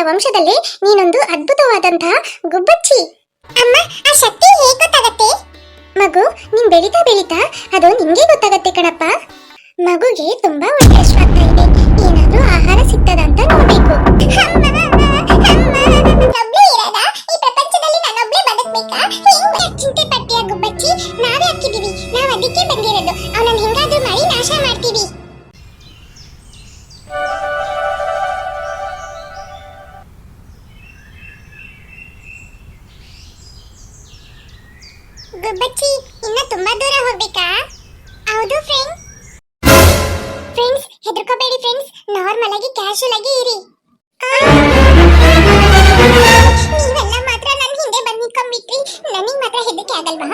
ವಂಶದಲ್ಲಿ ನೀನೊಂದು ಅದ್ಭುತವಾದಂತಹ ಗುಬ್ಬಚ್ಚಿ. ಅಮ್ಮ, ಆ ಶಕ್ತಿ ಹೇಗೆ ಗೊತ್ತಾಗತ್ತೆ? ಮಗು, ನೀನ್ ಬೆಳೀತಾ ಬೆಳೀತಾ ಅದು ನಿಂಗೆ ಗೊತ್ತಾಗತ್ತೆ ಕಣಪ್ಪ. ಮಗುಗೆ ತುಂಬಾ ಹೊಟ್ಟೆ ಹಸಿವಾಗ್ತಾ ಇದೆ, ಏನಾದ್ರೂ ಆಹಾರ ಸಿಗ್ತದ ಅಂತ ನೋಡ್ಬೇಕು. ಚಿಂತೆ ಪಟ್ಟಿಯ ಗುಬ್ಬಚ್ಚಿ, ನಾವೇ ಹಾಕಿದೀವಿ, ನಾವ್ ಅದಕ್ಕೆ ಬಂದಿರೋದು. ಅವನನ್ನ ಹೆಂಗಾದ್ರೂ ಮಾಡಿ ನಾಶ ಮಾಡ್ತೀವಿ. ಗುಬ್ಬಚ್ಚಿ, ಇನ್ನ ತುಂಬಾ ದೂರ ಹೋಗ್ಬೇಕಾ? ಹೌದು ಫ್ರೆಂಡ್ಸ್, ಹೆದರ್ಕೋಬೇಡಿ ಫ್ರೆಂಡ್ಸ್, ನಾರ್ಮಲ್ ಆಗಿ ಕ್ಯಾಶುಯಲ್ ಆಗಿ ಇರಿ. ನೀವೆಲ್ಲ ಮಾತ್ರ ನನ್ನ ಹಿಂದೆ ಬಂದು ನಿಂತ್ಕೊಂಡ್ಬಿಟ್ರಿ, ನನಗೆ ಮಾತ್ರ ಹೆದರಿಕೆ ಆಗಲ್ವಾ?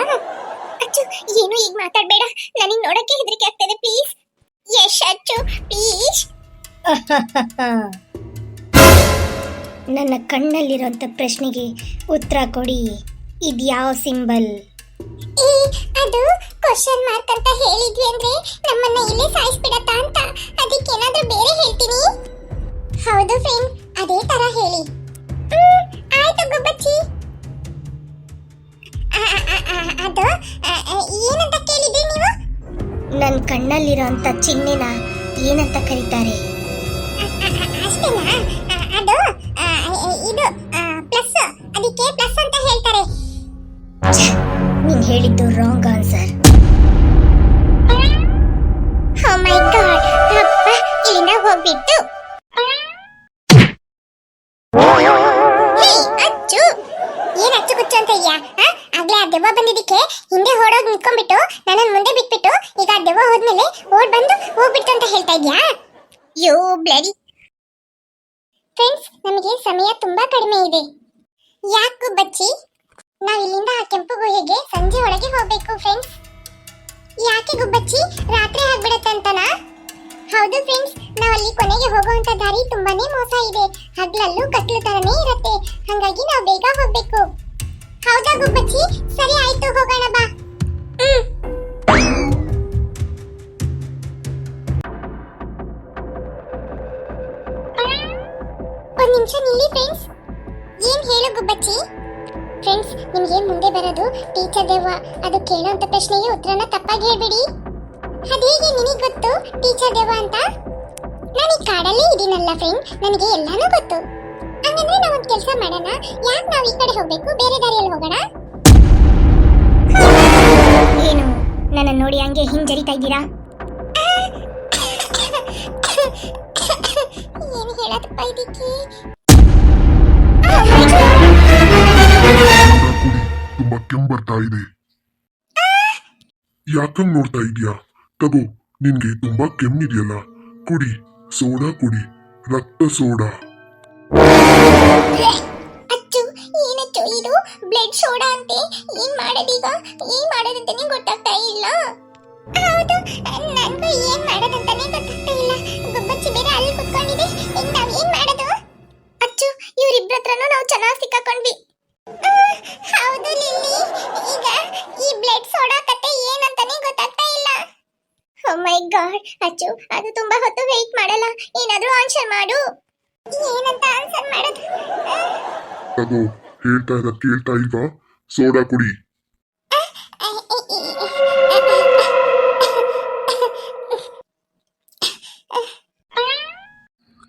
ಅಚ್ಚು, ಏನು ಈಗ ಮಾತಾಡಬೇಡ, ನನಗೆ ನೋಡಕ್ಕೆ ಹೆದರಿಕೆ ಆಗ್ತದೆ ಪ್ಲೀಸ್. ಯಶ್ ಅಚ್ಚು ಪ್ಲೀಸ್. ನನ್ನ ಕಣ್ಣಲ್ಲಿರುವಂತ ಪ್ರಶ್ನೆಗೆ ಉತ್ತರ ಕೊಡಿ. ಇದ್ಯಾವ ಸಿಂಬಲ್? ಅದು ಕ್ವಶನ್ ಮಾರ್ಕ್ ಅಂತ ಹೇಳಿದ್ವಿ ಅಂದ್ರೆ ನಮ್ಮನ್ನ ಇಲ್ಲೇ ಸಾಯಿಸ್ಬಿಡತ್ತಾ ಅಂತ, ಅದಕ್ಕೆ ಏನಾದ್ರೂ ಬೇರೆ ಹೇಳ್ತೀನಿ. ಹೌದು ಫ್ರೆಂಡ್, ಅದೇ ತರ ಹೇಳಿ. ಆಯ್ತು ಗುಬ್ಬಚ್ಚಿ. ಅದು ಏನಂತ ಕೇಳಿದ್ರಿ ನೀವು? ನನ್ನ ಕಣ್ಣಲ್ಲಿರುವಂತ ಚಿಹ್ನೆನ ಏನಂತ ಕರೀತಾರೆ? ಅಷ್ಟೇನಾ? ಅದು ಇದು ಪ್ಲಸ್, ಅದಕ್ಕೆ ಪ್ಲಸ್ ಅಂತ ಹೇಳ್ತಾರೆ. ನೀನ್ ಹೇಳಿದ್ದು ರಾಂಗ್ ಆನ್ಸರ್. ಓ ಮೈ ಗಾಡ್, ಅಪ್ಪ ಇಲ್ಲಿಂದ ಹೋಗ್ಬಿಟ್ಟು. ಅಚ್ಚು, ಏನ್ ಅಚ್ಚು ಕುಚ್ಚು ಅಂತ ಇದೆಯಾ? ಆಗ್ಲೇ ಆ ದೆವ್ವ ಬಂದಿದ್ದಕ್ಕೆ ಹಿಂದೆ ಓಡೋಗಿ ನಿಂತ್ಕೊಂಡ್ಬಿಟ್ಟು ನನ್ನನ್ನು ಮುಂದೆ ಬಿಟ್ಬಿಟ್ಟು ಈಗ ಆ ದೆವ್ವ ಹೋದ್ಮೇಲೆ ಓಡ್ ಬಂದು ಹೋಗ್ಬಿಟ್ಟು ಅಂತ ಹೇಳ್ತಾ ಇದ್ಯಾ? ಯೋ ಬ್ಲಡಿ. ಫ್ರೆಂಡ್ಸ್, ನಮಗೆ ಸಮಯ ತುಂಬಾ ಕಡಿಮೆ ಇದೆ. ಯಾಕೆ ಬಚ್ಚಿ? ನಾವ್ ಇಲ್ಲಿಂದ ಆ ಕೆಂಪು ಗುಹೆಗೆ ಸಂಜೆ ಒಳಗೆ ಹೋಗ್ಬೇಕು ಫ್ರೆಂಡ್ಸ್. ಯಾಕೆ ಗುಬ್ಬಚ್ಚಿ, ರಾತ್ರಿ ಆಗ್ಬಿಡತ್ತಂತನಾ? ಹೌದು ಫ್ರೆಂಡ್ಸ್, ನಾವಲ್ಲಿ ಕೊನೆಗೆ ಹೋಗುವಂತ ದಾರಿ ತುಂಬಾನೇ ಮೋಸ ಇದೆ, ಹಗ್ಲಲ್ಲೂ ಕತ್ಲು ತರನೇ ಇರತ್ತೆ, ಹಾಗಾಗಿ ನಾವು ಬೇಗ ಹೋಗ್ಬೇಕು. ಹೌದಾ ಗುಬ್ಬಚ್ಚಿ? ಸರಿ ಆಯ್ತು, ಹೋಗೋಣ ಬಾ. ಒಂದ್ ನಿಮಿಷ ನಿಲ್ಲಿ ಫ್ರೆಂಡ್ಸ್. ಏನ್ ಹೇಳು ಗುಬ್ಬಚ್ಚಿ? ಫ್ರೆಂಡ್ಸ್, ನಿಮ್ಗೆ ಮುಂದೆ ಬರೋದು ಟೀಚರ್ ದೆವ್ವ. ಅದು ಕೇಳೋಂತ ಪ್ರಶ್ನೆಗೆ ಉತ್ತರನ ತಪ್ಪಾಗಿ ಹೇಳ್ಬಿಡಿ. ಅದೇಗೆ ನಿನಗೆ ಗೊತ್ತು ಟೀಚರ್ ದೆವ್ವ ಅಂತ? ನಾನು ಈ ಕಾಡಲ್ಲೇ ಇದೀನಲ್ಲ ಫ್ರೆಂಡ್, ನನಗೆ ಎಲ್ಲಾನು ಗೊತ್ತು. ಹಂಗಂದ್ರೆ ನಾವೊಂದು ಕೆಲಸ ಮಾಡೋಣ, ಯಾಕೆ ನಾವು ಈ ಕಡೆ ಹೋಗ್ಬೇಕು, ಬೇರೆ ದಾರಿಯಲ್ಲಿ ಹೋಗೋಣ? ಏನು ನನ್ನ ನೋಡಿ ಹಂಗೆ ಹಿಂಜರಿತಾ ಇದ್ದೀರಾ? ಏನು ಹೇಳೋದಪ್ಪ ಇದಕ್ಕೆ? ತುಂಬಾ ಕೆಮ್ಮು ಬರ್ತಾ ಇದೆ. ಯಾಕಂಗ್ ನೋಡ್ತಾ ಇದೀಯಾ? ತಗೋ, ನಿನ್ಗೆ ತುಂಬಾ ಕೆಮ್ಮಿದೆಯಲ್ಲ, ಕುಡಿ, ಸೋಡಾ ಕುಡಿ, ರಕ್ತ ಸೋಡಾ. ಅಚ್ಚು, ಏನಚ್ಚು ಇದು? ಬ್ಲಡ್ ಸೋಡಾ ಅಂತೆ. ಏನ್ ಮಾಡೋದೀಗ? ಏನ್ ಮಾಡೋದಂತಾನೆ ಗೊತ್ತಾಗ್ತಾ ಇಲ್ಲ. ಹೌದು, ನನ್ಗೂ ಏನ್ ಮಾಡೋದಂತಾನೆ ಗೊತ್ತಾಗ್ತಾ ಇಲ್ಲ. ಗುಬ್ಬಚ್ಚಿ ಬೇರೆ ಅಲ್ಲಿ ಕುತ್ಕೊಂಡಿದೆ, ಈಗ ನಾವ್ ಏನ್ ಮಾಡೋದು? ಅಚ್ಚು, ಇವ್ರಿಬ್ರ ಹತ್ರನೂ ನಾವು ಚೆನ್ನಾಗಿ ಸಿಕ್ಕಾಕೊಂಡ್ವಿ. ಹೌದು ಲಿಲ್ಲಿ, ಈಗ ಈ ಬ್ಲಡ್ ಸೋಡಾ ಕತೆ ಏನಂತಾನೆ ಗೊತ್ತಾಗ್ತಾ ಇಲ್ಲ. ಓ ಮೈ ಗಾಡ್, ಅಚ್ಚು, ಅದು ತುಂಬಾ ಹೊತ್ತು ವೇಟ್ ಮಾಡಲ್ಲ, ಏನಾದ್ರೂ ಆನ್ಸರ್ ಮಾಡು. ಏನಂತ ಆನ್ಸರ್ ಮಾಡೋದು? ತಗೋ, ಹೇಳ್ತಾ ಇದ್ದ ಕೇಳ್ತಾ ಇಲ್ವಾ? ಸೋಡಾ ಕುಡಿ.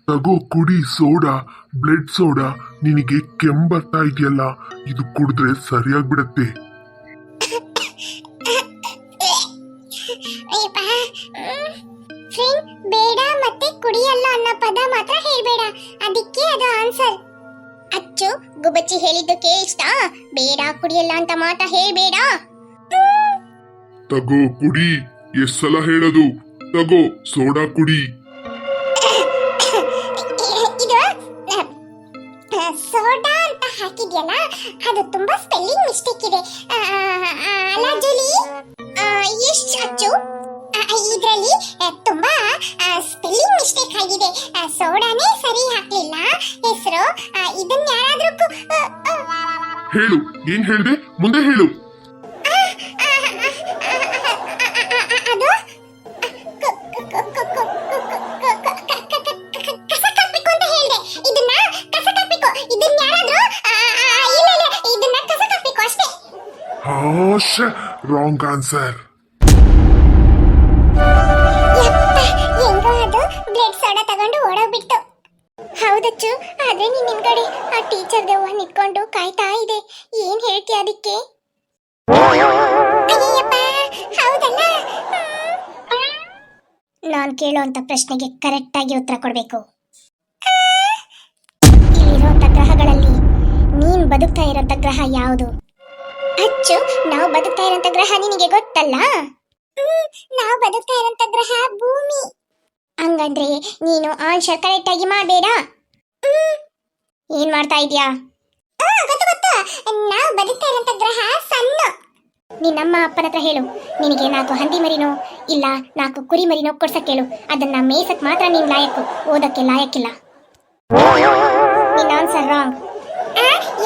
ತಗೋ ಕುಡಿ ಸೋಡಾ, ಬ್ಲಡ್ ಸೋಡಾ. ನಿನಗೆ ಕೆಮ್ಮು ಬರ್ತಾ ಇದೆಯಲ್ಲ, ಇದು ಕುಡಿದ್ರೆ ಸರಿಯಾಗ್ಬಿಡತ್ತೆ. ಫ್ರೆಂಡ್, ಬೇಡ ಮತ್ತೆ ಕುಡಿಯಲ್ಲ ಅನ್ನೋ ಪದ ಮಾತ್ರ ಹೇಳ್ಬೇಡ, ಅದಕ್ಕೆ ಅದು ಆನ್ಸರ್. ಅಚ್ಚು, ಗುಬ್ಬಚ್ಚಿ ಹೇಳಿದ್ದು ಕೇಳಿಸ್ತಾ? ಬೇಡ ಕುಡಿಯಲ್ಲ ಅಂತ ಮಾತಾ ಹೇಳ್ಬೇಡ. ತಗೋ ಕುಡಿ, ಎಷ್ಟ್ ಸಲ ಹೇಳೋದು? ತಗೋ ಸೋಡಾ ಕುಡಿ. ಇದು ಸೋಡಾ ಅಂತ ಹಾಕಿದ್ಯಲ್ಲ, ಅದು ತುಂಬಾ ಸ್ಪೆಲ್ಲಿಂಗ್ ಮಿಸ್ಟೇಕ್ ಇದೆ ಅಲ್ಲ ಜೂಲಿ? ಎಷ್ಟು ಅಚ್ಚು? ಇದರಲ್ಲಿ ತುಂಬಾ ಸ್ಪೆಲ್ಲಿಂಗ್ ಮಿಸ್ಟೇಕ್ ಆಗಿದೆ. ಸೋಡಾನೇ ಸರಿ ಹಾಕ್ಲಿಲ್ಲ ಹೆಸರು. ಇದನ್ನ ಯಾರಾದ್ರೂ ಹೇಳು, ಏನ್ ಹೇಳ್ದೆ? ಮುಂದೆ ಹೇಳು. ಕಸಕ್ ಹಾಕ್ಬೇಕು ಅಂತ ಹೇಳ್ದೆ. ಇದನ್ನ ಕಸಕ್ ಹಾಕ್ಬೇಕು ಹಾಶ ರಾಂಗ್ ಆನ್ಸರ್. ಯಪ್ಪ, ಹೆಂಗೋ ಅದು ಬ್ಲೇಡ್ ಸೋಡಾ ತಗೊಂಡು ಓಡೋಗ್ಬಿಟ್ಟು. ಹೌದಚ್ಚು, ಆದ್ರೆ ನೀನ್ ಹಿಂದ್ಗಡೆ ಆ ಟೀಚರ್ ದೆವ್ವ ನಿಂತ್ಕೊಂಡು ಕಾಯ್ತಾ ಇದೆ. ಏನ್ ಹೇಳ್ತೀಯ ಅದಕ್ಕೆ? ಅಯ್ಯಪ್ಪ, ಹೌದಲ್ಲ. ನಾನು ಕೇಳುವಂತ ಪ್ರಶ್ನೆಗೆ ಕರೆಕ್ಟ್ ಆಗಿ ಉತ್ತರ ಕೊಡ್ಬೇಕು. ಇಲ್ಲಿರುವಂತ ಗ್ರಹಗಳಲ್ಲಿ ನೀನ್ ಬದುಕ್ತಾ ಇರೋಂತ ಗ್ರಹ ಯಾವುದು? ಅಚ್ಚು, ನಾವು ಬದುಕ್ತಾ ಇರೋಂತ ಗ್ರಹ ನಿನಗೆ ಗೊತ್ತಲ್ಲ? ನಾವು ಬದುಕ್ತಾ ಇರೋಂತ ಗ್ರಹ ಭೂಮಿ. ಹಂಗಂದ್ರೆ ನೀನು ಆನ್ಸರ್ ಕರೆಕ್ಟ್ ಆಗಿ ಮಾಡಬೇಡ. ಏನ್ ಮಾಡ್ತಾ ಇದೀಯಾ? ಗೊತ್ತು ಗೊತ್ತು, ನಾವು ಬದುಕ್ತಾ ಇರೋಂತ ಗ್ರಹ ಸಣ್ಣ. ನಿನ್ನಮ್ಮ ಅಪ್ಪನ ಹತ್ರ ಹೇಳು, ನಿನಗೆ 4 ಹಂದಿ ಮರಿನೋ ಇಲ್ಲ 4 ಕುರಿ ಮರಿನೋ ಕೊಡ್ಸಕ್ ಹೇಳು. ಅದನ್ನ ಮೇಯ್ಸಕ್ ಮಾತ್ರ ನೀನ್ ಲಾಯಕ್ಕು, ಓದಕ್ಕೆ ಲಾಯಕ್ಕಿಲ್ಲ. ನಿನ್ನ ಆನ್ಸರ್ ರಾಂಗ್.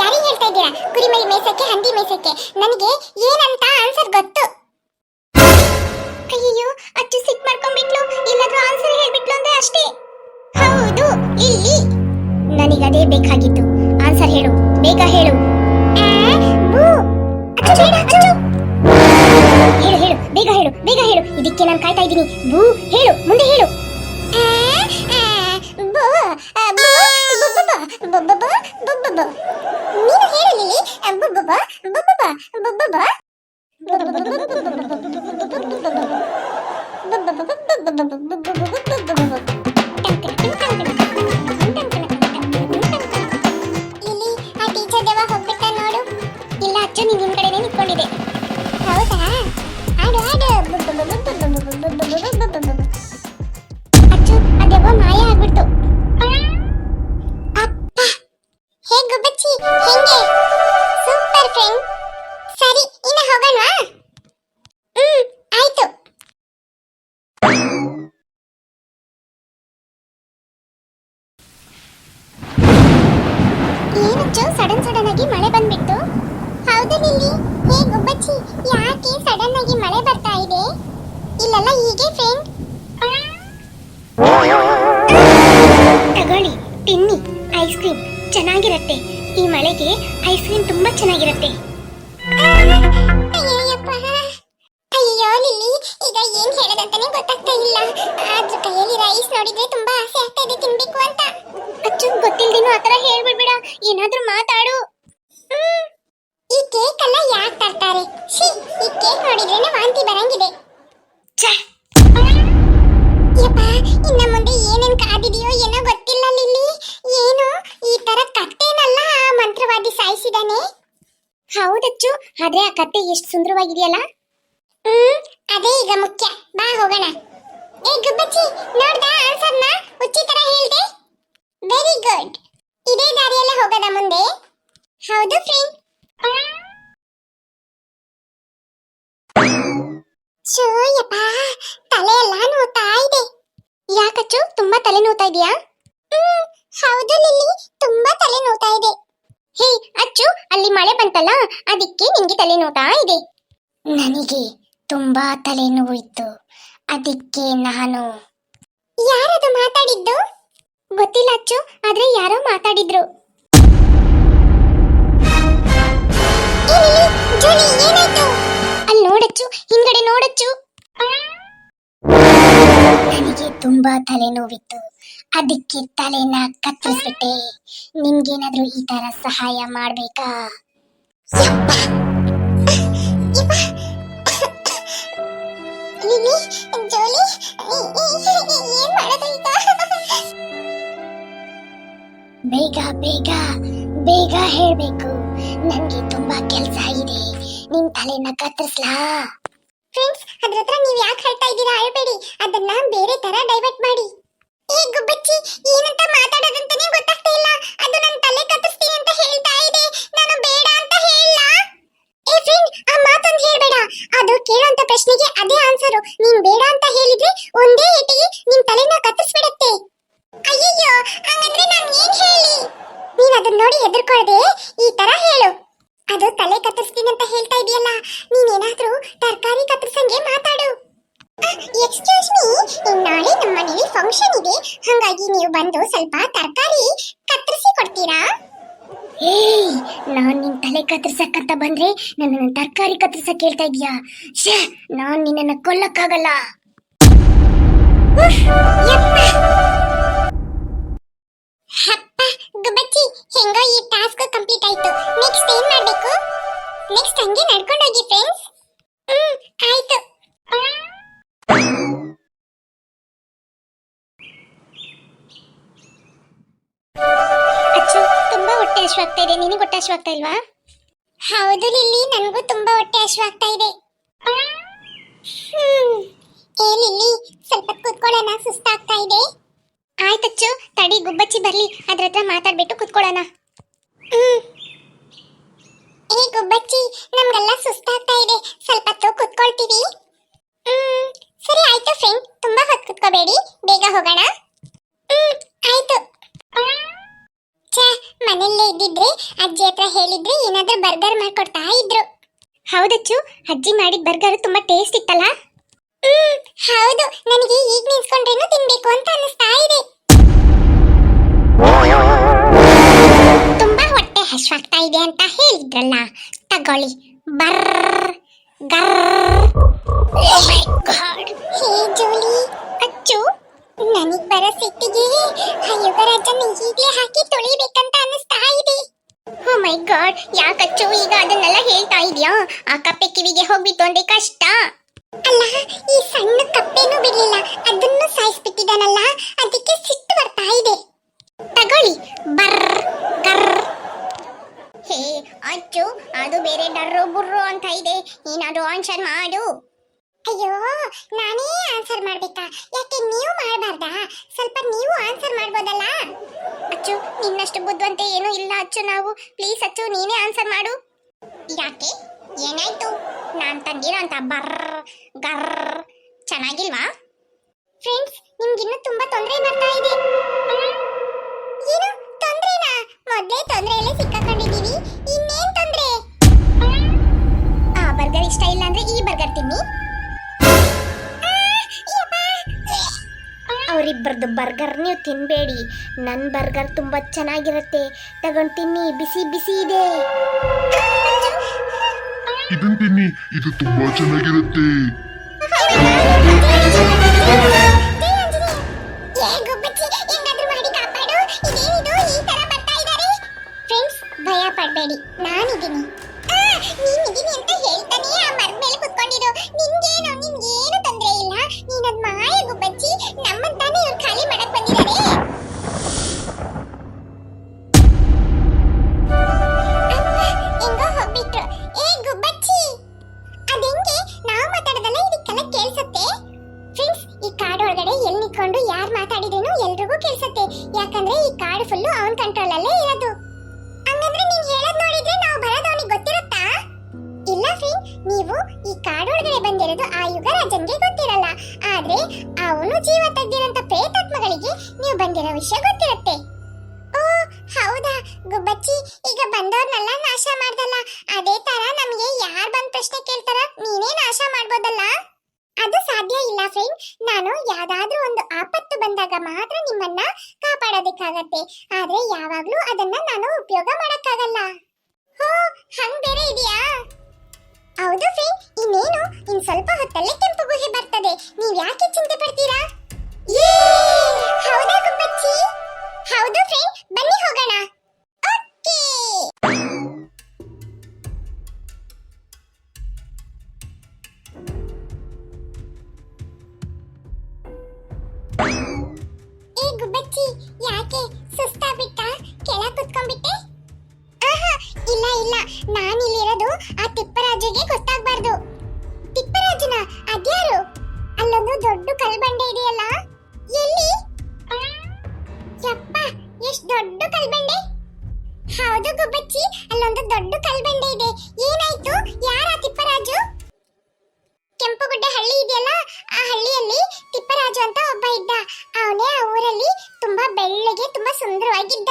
ಯಾರಿಗೆ ಹೇಳ್ತಾ ಇದ್ದೀರಾ? ಕುರಿಮರಿ ಮೇಯ್ಸಕ್ಕೆ, ಹಂದಿ ಮೇಯ್ಸಕ್ಕೆ? ನನಗೆ ಏನಂತ ಆನ್ಸರ್ ಗೊತ್ತು. ಅಯ್ಯೋ, ಅಚ್ಚು ಸಿಟ್ ಮಾಡ್ಕೊಂಡ್ಬಿಟ್ಲು. ಇಲ್ಲಾದ್ರೂ ಆನ್ಸರ್ ಹೇಳ್ಬಿಟ್ಲು ಅಂದ್ರೆ ಅಷ್ಟೇ. ಹೌದು, ಇಲ್ಲಿ. ನನಗದೇ ಬೇಕಾಗಿತ್ತು. ಆನ್ಸರ್ ಹೇಳು, ಬೇಗ ಹೇಳು. ಬೂ. ಅಚ್ಚು, ಅಚ್ಚು. ಹೇಳು ಹೇಳು, ಬೇಗ ಹೇಳು, ಬೇಗ ಹೇಳು. ಇದಕ್ಕೆ ನಾನು ಕಾಯ್ತಾ ಇದ್ದೀನಿ. ಬೂ ಹೇಳು, ಮುಂದೆ ಹೇಳು. ನೀನು ಹೇಳಲಿಲ್ಲ. ಇಲ್ಲಿ ಆ ಟೀಚರ್ ದೇವ ಹೋಗ್ಬಿಟ್ಟ ನೋಡು. ಇಲ್ಲ ಅಚ್ಚು, ನೀನ್ ಹಿಂದ್ಗಡೆನೆ ನಿಂತ್ಕೊಂಡಿದೆ. ಹೌದಾ? ಆಡು ಆಡು. ಅಚ್ಚು, ಅದೆವ್ವ ಮಾಯ ಆಗ್ಬಿಡ್ತು. ಅಪ್ಪ, ಹೇಗೆ ಬಚ್ಚಿ? ಹೆಂಗೆ? Super friend. ಸರಿ, ಇನ್ನು ಹೋಗೋಣವಾ? ಆಯ್ತು. ಏನಚ್ಚು, ಸಡನ್ ಆಗಿ ಮಳೆ ಬಂದ್ಬಿಟ್ಟು? ಹೌದು ಲಿಲ್ಲಿ, ಹೇಗೆ ಬಚ್ಚಿ? ಯಾಕೆ ಸಡನ್ ಆಗಿ ಮಳೆ ಬರ್ತಾ ಇದೆ? ಇಲ್ಲಲ್ಲ, ಹೀಗೆ ಫ್ರೆಂಡ್. ತಗೊಳ್ಳಿ, ತಿನ್ನಿ. ಐಸ್ ಕ್ರೀಮ್ ಚೆನ್ನಾಗಿರತ್ತೆ. ಈ ಮಳೆಗೆ ಐಸ್ ಕ್ರೀಮ್ ತುಂಬಾ ಚೆನ್ನಾಗಿರತ್ತೆ. ಅಯ್ಯಯ್ಯಪ್ಪ. ಅಯ್ಯೋ ಲಿಲ್ಲಿ, ಈಗ ಏನ್ ಹೇಳೋದಂತಾನೆ ಗೊತ್ತಾಗ್ತಾ ಇಲ್ಲ. ಆದ್ರೂ ಕೈಯಲ್ಲಿ ರೈಸ್ ನೋಡಿದ್ರೆ ತುಂಬಾ ಆಸೆ ಆಗ್ತಾ ಇದೆ ತಿನ್ಬೇಕು ಅಂತ. ಅಚ್ಚು, ಗೊತ್ತಿಲ್ದೇನು ಆತರ ಹೇಳ್ಬಿಡ್ಬೇಡ. ಏನಾದ್ರೂ ಮಾತಾಡು. ಈ ಕೇಕ್ ಅಲ್ಲ ಯಾಕೆ ತರ್ತಾರೆ? ಛೀ, ಈ ಕೇಕ್ ನೋಡಿದ್ರೇನೆ ವಾಂತಿ ಬರಂಗಿದೆ. ಛೆ, ಯಪ್ಪ, ಇನ್ನ ಮುಂದೆ ಏನೇನ್ ಕಾದಿದೆಯೋ ಏನೋ ಗೊತ್ತಿಲ್ಲ ಲಿಲ್ಲಿ. ಏನು ಈ ತರ ಕತ್ತೇನಲ್ಲ ಆ ಮಂತ್ರವಾದಿ ಸಾಯಿಸಿದಾನೆ? ಹೌದಚ್ಚು, ಆದ್ರೆ ಆ ಕತ್ತೆ ಎಷ್ಟು ಸುಂದರವಾಗಿದೆಯಲ್ಲ. ಅದೇ ಈಗ ಮುಖ್ಯ. ಬಾ ಹೋಗೋಣ. ಏ ಗುಬ್ಬಚ್ಚಿ, ನೋಡ್ದಾ ಆನ್ಸರ್ನ? ಹುಚ್ಚಿ ತರ ಹೇಳ್ದೆ. Very good. ಇದೇ ದಾರಿಯಲ್ಲೇ ಹೋಗೋದ ಮುಂದೆ? ಹೌದು ಫ್ರೆಂಡ್. ಶೋಯಪ್ಪ, ತಲೆ ಎಲ್ಲ ನೋತಾ ಇದೆ. ಯಾಕಚ್ಚು, ತುಂಬಾ ತಲೆ ನೋತಾ ಇದೆಯಾ? ಹೌದು ಲಿಲ್ಲಿ, ತುಂಬಾ ತಲೆ ನೋತಾ ಇದೆ. ಹೇ ಅಚ್ಚು, ಅಲ್ಲಿ ಮಳೆ ಬಂತಲ್ಲ, ಅದಕ್ಕೆ ನಿಂಗೆ ತಲೆ ನೋತಾ ಇದೆ. ನನಗೆ ತುಂಬಾ ತಲೆನೋವು ಇತ್ತು, ಅದಕ್ಕೆ ನಾನು. ಯಾರದು ಮಾತಾಡಿದ್ದು? ಗೊತ್ತಿಲ್ಲ ಅಚ್ಚು, ಆದ್ರೆ ಯಾರೋ ಮಾತಾಡಿದ್ರು. ಏ ಲಿಲ್ಲಿ, ಜೋಲಿ, ಏನಾಯ್ತು? ಅಲ್ಲಿ ನೋಡಚ್ಚು, ಹಿಂದ್ಗಡೆ ನೋಡಚ್ಚು. ನನಗೆ ತುಂಬಾ ತಲೆನೋವಿತ್ತು, ಅದಕ್ಕೆ ತಲೆನ ಕತ್ತರಿಸ್ಬಿಟ್ಟೆ. ನಿಮ್ಗೇನಾದ್ರೂ ಈ ತರ ಸಹಾಯ ಮಾಡ್ಬೇಕಾ? ಲಿಲ್ಲಿ, ಜೋಲಿ, ಏನ್ ಮಾಡೋದು ಈಗ? ಬೇಗ ಬೇಗ ಬೇಗ ಹೇಳ್ಬೇಕು, ನನ್ಗೆ ತುಂಬಾ ಕೆಲ್ಸ ಇದೆ. ನಿಮ್ ತಲೆನ ಕತ್ತರಿಸ್ಲಾ? ಫ್ರೆಂಡ್ಸ್, ಅದ್ರ ಹತ್ರ ನೀವ್ ಯಾಕೆ ಹೇಳ್ತಾ ಇದ್ದೀರಾ? ಅಳ್ಬೇಡಿ, ಅದನ್ನ ಬೇರೆ ತರ ಡೈವರ್ಟ್ ಮಾಡಿ. ಏ ಗುಬ್ಬಚ್ಚಿ, ಏನಂತ ಮಾತಾಡೋದಂತಾನೆ ಗೊತ್ತಾಗ್ತಾ ಇಲ್ಲ. ಅದು ನನ್ನ ತಲೆ ಕತ್ತರಿಸ್ತೀನಿ ಅಂತ ಹೇಳ್ತಾ ಇದೆ. ನಾನು ಬೇಡ ಅಂತ ಹೇಳಲ್ಲ. ಏ ಫ್ರೆಂಡ್, ಆ ಮಾತೊಂದು ಹೇಳ್ಬೇಡ. ಅದು ಕೇಳೋಂತ ಪ್ರಶ್ನೆಗೆ ಅದೇ ಆನ್ಸರು. ನೀನ್ ಬೇಡ ಅಂತ ಹೇಳಿದ್ರೆ ಒಂದೇ ಏಟಿಗೆ ನಿನ್ ತಲೆನ ಕತ್ತರಿಸ್ಬಿಡತ್ತೆ. ಅಯ್ಯಯ್ಯೋ, ಹಂಗಂದ್ರೆ ನಾನು ಏನ್ ಹೇಳಿ? ನೀನ್ ಅದನ್ನ ನೋಡಿ ಹೆದರ್ಕೊಳ್ಳದೆ ಈ ತರ ಹೇಳು. ಅದು ತಲೆ ಕತ್ತರಿಸ್ತೀನಿ ಅಂತ ಹೇಳ್ತಾ ಇದೆಯಲ್ಲ, ನೀನೇನಾದ್ರೂ ತರಕಾರಿ ಕತ್ತರಿಸಂಗೆ ಮಾತಾಡು. ಎಕ್ಸ್ಕ್ಯೂಸ್ ಮೀ, ನಾಳೆ ನಮ್ಮ ಮನೇಲಿ ಫಂಕ್ಷನ್ ಇದೆ, ಹಾಗಾಗಿ ನೀವು ಬಂದು ಸ್ವಲ್ಪ ತರಕಾರಿ ಕತ್ತರಿಸಿ ಕೊಡ್ತೀರಾ? ಏಯ್, ನಾನ್ ನಿನ್ ತಲೆ ಕತ್ತರಿಸಕ್ಕಂತ ಬಂದ್ರೆ ನನ್ನ ತರಕಾರಿ ಕತ್ತರಿಸಕ್ ಹೇಳ್ತಾ ಇದೀಯಾ? ಶ್ಯೇ, ನಾನ್ ನಿನ್ನನ್ನ ಕೊಲ್ಲಕ್ಕಾಗಲ್ಲ. ಹಪ್ಪ ಗುಬ್ಬಚ್ಚಿ, ಹೆಂಗೋ ಈ ಟಾಸ್ಕ್ ಕಂಪ್ಲೀಟ್ ಆಯ್ತು. ನೆಕ್ಸ್ಟ್ ಏನ್ ಮಾಡ್ಬೇಕು? ನೆಕ್ಸ್ಟ್ ಹಂಗೆ ನಡ್ಕೊಂಡೋಗಿ ಫ್ರೆಂಡ್ಸ್. ಆಯ್ತು. ಅಚ್ಚು, ತುಂಬಾ ಹೊಟ್ಟೆ ಹಶ್ವಾಗ್ತಾ ಇದೆ. ನಿನಗೆ ಹೊಟ್ಟೆ ಹಶ್ವಾಗ್ತಾ ಇಲ್ವಾ? ಹೌದು ಲಿಲ್ಲಿ, ನನಗೂ ತುಂಬಾ ಹೊಟ್ಟೆ ಹಶ್ವಾಗ್ತಾ ಇದೆ. ಏ ಲಿಲ್ಲಿ, ಸ್ವಲ್ಪ ಕೂತ್ಕೊಳ್ಳೋಣ, ಸುಸ್ತಾಗ್ತಾ ಇದೆ. ಆಯ್ತಚ್ಚು, ತಡಿ ಗುಬ್ಬಚ್ಚಿ ಬರ್ಲಿ, ಅದ್ರ ಹತ್ರ ಮಾತಾಡ್ಬಿಟ್ಟು ಕುತ್ಕೊಳ್ಳೋಣ. ಏ ಗುಬ್ಬಚ್ಚಿ, ನಮ್ಗೆಲ್ಲ ಸುಸ್ತಾಗ್ತಾ ಇದೆ, ಸ್ವಲ್ಪ ಹೊತ್ತು ಕೂತ್ಕೊಳ್ತೀವಿ. ಸರಿ ಆಯ್ತು ಫ್ರೆಂಡ್, ತುಂಬಾ ಹೊತ್ತು ಕೂತ್ಕೋಬೇಡಿ, ಬೇಗ ಹೋಗೋಣ. ಆಯ್ತು. ಛೇ, ಮನೆಯಲ್ಲೇ ಇದ್ದಿದ್ರೆ ಅಜ್ಜಿ ಹತ್ರ ಹೇಳಿದ್ರೆ ಏನಾದ್ರೂ ಬರ್ಗರ್ ಮಾಡ್ಕೊಡ್ತಾ ಇದ್ರು. ಹೌದಚ್ಚು, ಅಜ್ಜಿ ಮಾಡಿದ ಬರ್ಗರ್ ತುಂಬಾ ಟೇಸ್ಟ್ ಇತ್ತಲ್ಲ? ಹೌದು, ನನಗೆ ಈಗ ನಿಲ್ಸ್ಕೊಂಡ್ರೇನು ತಿನ್ಬೇಕು ಅಂತ ಅನಿಸ್ತಾ ಇದೆ. ತುಂಬಾ ಹೊಟ್ಟೆ ಹಶ್ವಾಗ್ತಾ ಇದೆ ಅಂತ ಹೇಳಿದ್ರಲ್ಲ, ತಗೊಳ್ಳಿ ಬರ್ಗರ್. ಹೇ ಜೋಲಿ, ಅಚ್ಚು, ನನಗ್ ಬರೋ ಸಿಟ್ಟಿಗೆ ಆ ಯುಗರಾಜನ ಈಗ್ಲೇ ಹಾಕಿ ತೊಳಿಬೇಕಂತ ಅನಿಸ್ತಾ ಇದೆ. ಓ ಮೈ ಗಾಡ್, ಯಾಕಚ್ಚು ಈಗ ಅದನ್ನೆಲ್ಲ ಹೇಳ್ತಾ ಇದೀಯಾ? ಆ ಕಪ್ಪೆ ಕಿವಿಗೆ ಹೋಗ್ಬಿಟ್ಟು ಅಂದ್ರೆ ಕಷ್ಟ. ಅಲ್ಲ, ಈ ಸಣ್ಣ ಕಪ್ಪೇನೂ ಬಿಡ್ಲಿಲ್ಲ, ಅದನ್ನು ಸಾಯಿಸ್ಬಿಟ್ಟಿದಾನಲ್ಲ, ಅದಕ್ಕೆ ಸಿಟ್ಟು ಬರ್ತಾ ಇದೆ. ತಗೊಳ್ಳಿ ಬರ್ಗರ್. ಹೇ ಅಚ್ಚು, ಅದು ಬೇರೆ ಡರ್ರು ಬುರ್ರು ಅಂತ ಇದೆ, ಏನಾದ್ರು ಆನ್ಸರ್ ಮಾಡು. ಅಯ್ಯೋ, ನಾನೇ ಆನ್ಸರ್ ಮಾಡ್ಬೇಕಾ? ಯಾಕೆ ನೀವು ಮಾಡಬಾರ್ದಾ? ಸ್ವಲ್ಪ ನೀವು ಆನ್ಸರ್ ಮಾಡ್ಬೋದಲ್ಲ? ಅಚ್ಚು, ನಿನ್ನಷ್ಟು ಬುದ್ಧಿವಂತೆ ಏನೂ ಇಲ್ಲ ಅಚ್ಚು ನಾವು. ಪ್ಲೀಸ್ ಅಚ್ಚು, ನೀನೇ ಆನ್ಸರ್ ಮಾಡು. ಯಾಕೆ, ಏನಾಯ್ತು? ನಾನ್ ತಂದಿರೋ ಅಂತ ಬರ್ಗರ್ ಚೆನ್ನಾಗಿಲ್ವಾ? ಫ್ರೆಂಡ್ಸ್, ನಿಮ್ಗಿನ್ನೂ ತುಂಬಾ ತೊಂದರೆ ಮಾಡ್ತಾ ಇದೆ. ಏನು ತೊಂದ್ರೆನಾ? ಮೊದ್ಲೇ ತೊಂದ್ರೆಯಲ್ಲೇ ಸಿಕ್ಕಾಕೊಂಡಿದೀವಿ, ಇನ್ನೇನ್ ತೊಂದ್ರೆ? ಆ ಬರ್ಗರ್ ಇಷ್ಟ ಇಲ್ಲ ಅಂದ್ರೆ ಈ ಬರ್ಗರ್ ತಿನ್ನಿ. ಅವರಿಬ್ಬರದು ಬರ್ಗರ್ ನೀವು ತಿನ್ಬೇಡಿ, ನನ್ನ ಬರ್ಗರ್ ತುಂಬಾ ಚೆನ್ನಾಗಿರುತ್ತೆ, ತಗೊಂಡು ತಿನ್ನಿ, ಬಿಸಿ ಬಿಸಿ ಇದೆ. ಇದನ್ ತಿನ್ನಿ, ಇದು ತುಂಬಾ ಚೆನ್ನಾಗಿರುತ್ತೆ. ಏ ಗುಬ್ಬಚ್ಚಿ, ಹೆಂಗಾದ್ರೂ ಮಾಡಿ ಕಾಪಾಡು. ಇದೇನಿದು ಈ ತರ ಬರ್ತಾ ಇದ್ದಾರೆ? ಫ್ರೆಂಡ್ಸ್, ಭಯ ಪಡ್ಬೇಡಿ, ನಾನಿದ್ದೀನಿ. ನೀನಿದ್ದೀನಿ ಅಂತ ಹೇಳ್ತಾನೆ ಆ ಮರದ ಮೇಲೆ ಕುತ್ಕೊಂಡಿರೋ. ನಿನ್ಗೇನು ತೊಂದ್ರೆ ಇಲ್ಲ. ನೀನದ್ ಮಾಯ ಗುಬ್ಬಚ್ಚಿ, ನಮ್ಮಂತಾನೆ ಇವ್ರು ಖಾಲಿ ಮಾಡಕ್ ಬಂದಿದ್ದಾರೆ. ಹೆಂಗೋ ಹೋಗ್ಬಿಟ್ರು. ಏ ಗುಬ್ಬಚ್ಚಿ, ಅದೆಂಗೆ ನಾವು ಮಾತಾಡೋದಲ್ಲ ಇದಕ್ಕೆಲ್ಲ ಕೇಳಿಸುತ್ತೆ? ಫ್ರೆಂಡ್ಸ್, ಈ ಕಾಡು ಒಳಗಡೆ ಎಲ್ಲಿ ನಿಂತ್ಕೊಂಡು ಯಾರು ಮಾತಾಡಿದ್ರೇನು ಎಲ್ರಿಗೂ ಕೇಳಿಸುತ್ತೆ, ಯಾಕಂದ್ರೆ ಈ ಕಾಡು ಫುಲ್ಲು ಅವನ್ ಕಂಟ್ರೋಲ್ ಅಲ್ಲೇ ಇರೋದು. ಹಂಗಂದ್ರೆ ನೀನ್ ಹೇಳೋದ್ ನೋಡಿದ್ರೆ ನಾವು ಬರೋದು ಅವನಿಗೆ ಗೊತ್ತಿರುತ್ತಾ? ಇಲ್ಲ ಫ್ರೆಂಡ್, ನೀವು ಈ ಕಾಡೊಳಗಡೆ ಬಂದಿರೋದು ಆ ಯುಗರಾಜನ್ಗೆ ಗೊತ್ತಿರಲ್ಲ, ಆದ್ರೆ ಅವನು ಜೀವ ತೆಗ್ದಿರೋಂತ ಪ್ರೇತಾತ್ಮಗಳಿಗೆ ನೀವು ಬಂದಿರೋ ವಿಷಯ ಗೊತ್ತಿರುತ್ತೆ. ಓ ಹೌದಾ ಗುಬ್ಬಚ್ಚಿ, ಈಗ ಬಂದವ್ರನ್ನೆಲ್ಲ ನಾಶ ಮಾಡ್ದಲ್ಲ, ಅದೇ ತರ ನಮಗೆ ಯಾರು ಬಂದ್ ಪ್ರಶ್ನೆ ಕೇಳ್ತಾರ ನೀನೇ ನಾಶ ಮಾಡ್ಬೋದಲ್ಲ? ಅದು ಸಾಧ್ಯ ಇಲ್ಲ ಫ್ರೆಂಡ್, ನಾನು ಯಾವ್ದಾದ್ರೂ ಒಂದು ಆಪತ್ತು ಬಂದಾಗ ಮಾತ್ರ ನಿಮ್ಮನ್ನ ಕಾಪಾಡೋದಕ್ಕಾಗತ್ತೆ, ಆದ್ರೆ ಯಾವಾಗ್ಲೂ ಅದನ್ನ ನಾನು ಉಪಯೋಗ ಮಾಡಕ್ಕಾಗಲ್ಲ. ಹೋ, ಹಂಗ್ ಬೇರೆ ಇದೆಯಾ? ಹೌದು ಫ್ರೆಂಡ್, ಇನ್ನೇನು ಇನ್ ಸ್ವಲ್ಪ ಹೊತ್ತಲ್ಲೇ ಕೆಂಪು ಗುಹೆ ಬರ್ತದೆ, ನೀವ್ ಯಾಕೆ ಚಿಂತೆ ಪಡ್ತೀರಾ? ಹೌದಾ ಗುಬ್ಬಚ್ಚಿ? ಹೌದು ಫ್ರೆಂಡ್, ಬನ್ನಿ ಹೋಗೋಣ. ಓಕೆ. ಏ ಗುಬ್ಬಚ್ಚಿ, ಯಾಕೆ ಸುಸ್ತಾಗ್ಬಿಟ್ಟ? ಕೆಳಗ್ ಕುತ್ಕೊಂಡ್ಬಿಟ್ಟೆ? ಇಲ್ಲ ಇಲ್ಲ, ನಾನಿಲ್ಲಿರೋದು ಆ ತಿಪ್ಪರಾಜುಗೆ ಗೊತ್ತಾಗ್ಬಾರ್ದು. ತಿಪ್ಪರಾಜುನ? ಅದ್ಯಾರು? ಅಲ್ಲೊಂದು ದೊಡ್ಡ ಕಲ್ಬಂಡೆ ಇದೆಯಲ್ಲ, ಎಲ್ಲಿ? ಯಪ್ಪ, ಎಷ್ಟ್ ದೊಡ್ಡ ಕಲ್ಬಂಡೆ! ಹೌದು ಗುಬ್ಬಚ್ಚಿ, ಅಲ್ಲೊಂದು ದೊಡ್ಡ ಕಲ್ಬಂಡೆ ಇದೆ. ಏನಾಯ್ತು? ಯಾರ ತಿಪ್ಪರಾಜು? ಕೆಂಪುಗುಡ್ಡೆ ಹಳ್ಳಿ ಇದೆಯಲ್ಲ, ಆ ಹಳ್ಳಿಯಲ್ಲಿ ತಿಪ್ಪರಾಜು ಅಂತ ಒಬ್ಬ ಇದ್ದ. ಅವನೇ ಆ ಊರಲ್ಲಿ ತುಂಬಾ ಬೆಳ್ಳಗೆ, ತುಂಬಾ ಸುಂದರವಾಗಿದ್ದ.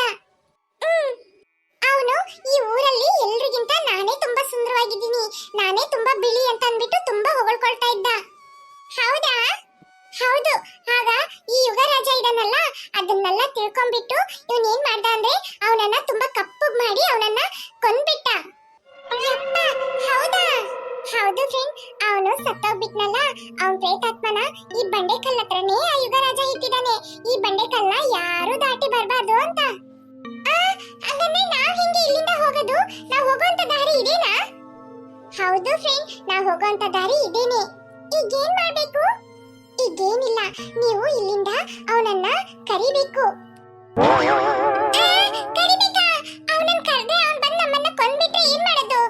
ಅವನು ಈ ಊರಲ್ಲಿ ಎಲ್ರಿಗಿಂತ ನಾನೇ ತುಂಬಾ ಸುಂದರವಾಗಿದ್ದೀನಿ, ನಾನೇ ತುಂಬಾ ಬಿಳಿ ಅಂತ ಅಂದ್ಬಿಟ್ಟು ತುಂಬಾ ಹೊಗಳ್ಕೊಳ್ತಾ ಇದ್ದ. ಹೌದಾ? ಹೌದು. ಆಗ ಈ ಯುಗರಾಜ ಇದನ್ನಲ್ಲ ಅದನ್ನೆಲ್ಲ ತಿಳ್ಕೊಂಡ್ಬಿಟ್ಟು ಇವನ್ ಏನ್ ಮಾಡ್ದ ಅಂದ್ರೆ ಅವನನ್ನ ತುಂಬಾ ಕಪ್ಪಗ್ ಮಾಡಿ ಅವನನ್ನ ಕೊಂದ್ಬಿಟ್ಟ. ಯಪ್ಪ, ಹೌದಾ? ಹೌದು ಫ್ರೆಂಡ್, ಅವನು ಸತ್ತೋಗ್ಬಿಟ್ನಲ್ಲ, ಅವನ್ ಪ್ರೇತಾತ್ಮನ ಈ ಬಂಡೆಕಲ್ ಹತ್ರನೇ ಆ ಯುಗರಾಜ ಇಟ್ಟಿದ್ದಾನೆ. ಈ ಬಂಡೆಕಲ್ನ ಯಾರು ದಾಟಿ ಬರ್ಬಾರ್ದು ಅಂತ. ಹಾಗಾದ್ರೆ ನಾವ್ ಹಿಂಗೆ ಇಲ್ಲಿಂದ ಹೋಗೋದು? ನಾವ್ ಹೋಗೋಂತ ದಾರಿ ಇದೇನಾ? ಹೌದು ಫ್ರೆಂಡ್, ನಾವ್ ಹೋಗೋಂತ ದಾರಿ ಇದೇನೆ. ಈಗೇನ್ ಮಾಡ್ಬೇಕು? ಈಗೇನಿಲ್ಲ, ನೀವು ಇಲ್ಲಿಂದ ಅವನನ್ನ ಕರಿಬೇಕು. ಕರಿಬೇಕಾ? ಅವನನ್ನ ಕರೆದ್ರೆ ಅವನ್ ಬಂದು ನಮ್ಮನ್ನ ಕೊಂದ್ಬಿಟ್ರೆ ಏನ್ ಮಾಡೋದು?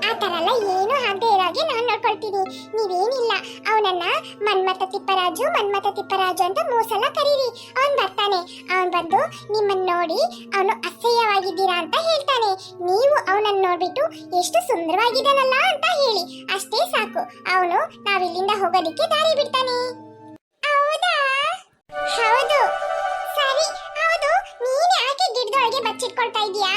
ಆ ತರ ಎಲ್ಲ ಏನು ಆಗದೆ ಇರೋಗೆ ನಾನ್ ನೋಡ್ಕೊಳ್ತೀನಿ. ನೀವೇನಿಲ್ಲ, ಅವನನ್ನ ಮನ್ಮಥ ತಿಪ್ಪರಾಜು ಅಂತ 3 ಸಲ ಕರೀರಿ. ಅವನ್ ಬರ್ತಾನೆ. ಅವನ್ ಬಂದು ನಿಮ್ಮನ್ನ ನೋಡಿ ಅವನು ಅಸಹ್ಯವಾಗಿದ್ದೀರಾ ಅಂತ ಹೇಳ್ತಾನೆ. ನೀವು ಅವನನ್ನ ನೋಡ್ಬಿಟ್ಟು ಎಷ್ಟು ಸುಂದರವಾಗಿದ್ದಾನಲ್ಲ ಅಂತ ಹೇಳಿ, ಅಷ್ಟೇ ಸಾಕು. ಅವನು ನಾವಿಲ್ಲಿಂದ ಹೋಗೋದಿಕ್ಕೆ ದಾರಿ ಬಿಡ್ತಾನೆ. ಹೌದಾ? ಹೌದು. ಸರಿ, ಹೌದು. ನೀನ್ ಯಾಕೆ ಗಿಡದೊಳಗೆ ಬಚ್ಚಿಟ್ಕೊಳ್ತಾ ಇದೀಯಾ?